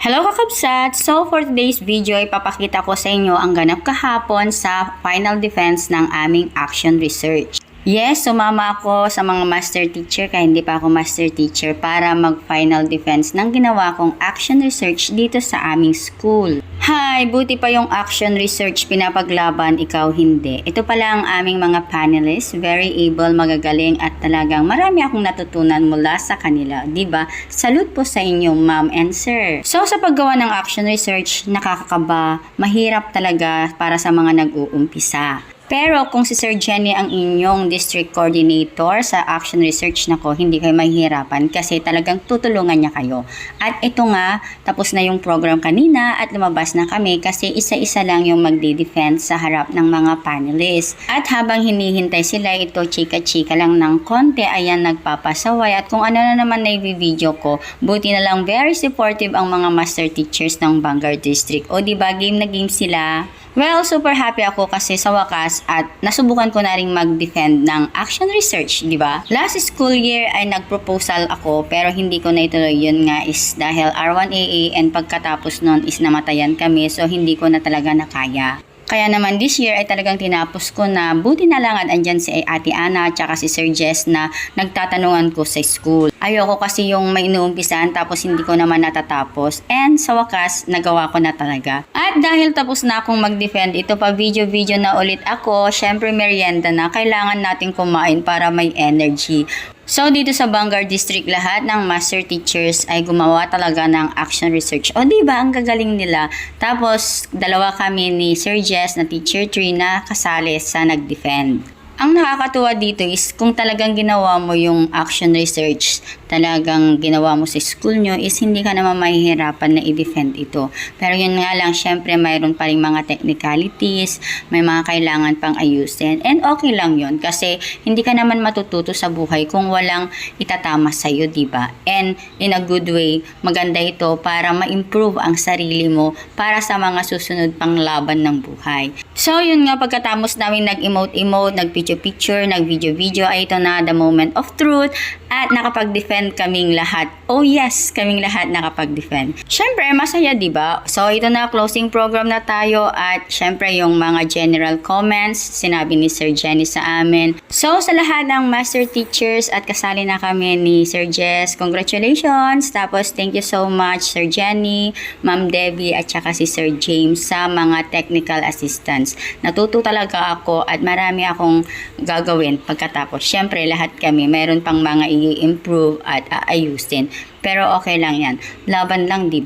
Hello kakabsat! So for today's video, ipapakita ko sa inyo ang ganap kahapon sa final defense ng aming action research. Yes, sumama ako sa mga master teacher kaya hindi pa ako master teacher para mag-final defense ng ginawa kong action research dito sa aming school. Hi! Buti pa yung action research pinapaglaban, ikaw hindi. Ito pala ang aming mga panelists, very able, magagaling at talagang marami akong natutunan mula sa kanila. Diba? Salute po sa inyo, ma'am and sir. So sa paggawa ng action research, nakakakaba, mahirap talaga para sa mga nag-uumpisa. Pero kung si Sir Jenny ang inyong district coordinator sa action research, nako, hindi kayo mahihirapan kasi talagang tutulungan niya kayo. At ito nga, tapos na yung program kanina at lumabas na kami kasi isa-isa lang yung magdi-defend sa harap ng mga panelists. At habang hinihintay sila, ito chika-chika lang ng konti, ayan nagpapasaway. At kung ano na naman na i-video ko, buti na lang very supportive ang mga master teachers ng Vanguard District. O diba, game na game sila. Well, super happy ako kasi sa wakas at nasubukan ko na rin mag-defend ng action research, di ba? Last school year ay nag-proposal ako pero hindi ko na ituloy. Yun nga is dahil R1AA and pagkatapos nun is namatayan kami so hindi ko na talaga nakaya. Kaya naman this year ay talagang tinapos ko na, buti na lang at andyan si Ate Ana at saka si Sir Jess na nagtatanungan ko sa school. Ayoko kasi yung may inuumpisan tapos hindi ko naman natatapos and sa wakas nagawa ko na talaga. At dahil tapos na akong mag-defend, ito pa video na ulit ako, syempre merienda na, kailangan natin kumain para may energy. So, dito sa Vanguard District, lahat ng master teachers ay gumawa talaga ng action research. O, diba? Ang gagaling nila. Tapos, dalawa kami ni Sir Jess na teacher 3 na kasali sa nag-defend. Ang nakakatuwa dito is kung talagang ginawa mo yung action research, talagang ginawa mo sa school nyo, is hindi ka naman mahihirapan na i-defend ito. Pero yun nga lang, syempre mayroon pa rin mga technicalities, may mga kailangan pang ayusin. And okay lang yun kasi hindi ka naman matututo sa buhay kung walang itatama sa'yo, diba? And in a good way, maganda ito para ma-improve ang sarili mo para sa mga susunod pang laban ng buhay. So yun nga, pagkatapos namin nag-emote, nag-picture, nag-video, ay ito na the moment of truth at nakapag-defend kaming lahat. Oh yes, kaming lahat nakapag-defend. Syempre, masaya, diba? So ito na, closing program na tayo at syempre yung mga general comments, sinabi ni Sir Jenny sa amin. So sa lahat ng master teachers at kasali na kami ni Sir Jess, congratulations! Tapos thank you so much Sir Jenny, Ma'am Debbie at saka si Sir James sa mga technical assistance. Natuto talaga ako at marami akong gagawin pagkatapos. Syempre, lahat kami, mayroon pang mga i-improve at aayusin. Pero okay lang yan. Laban lang, diba?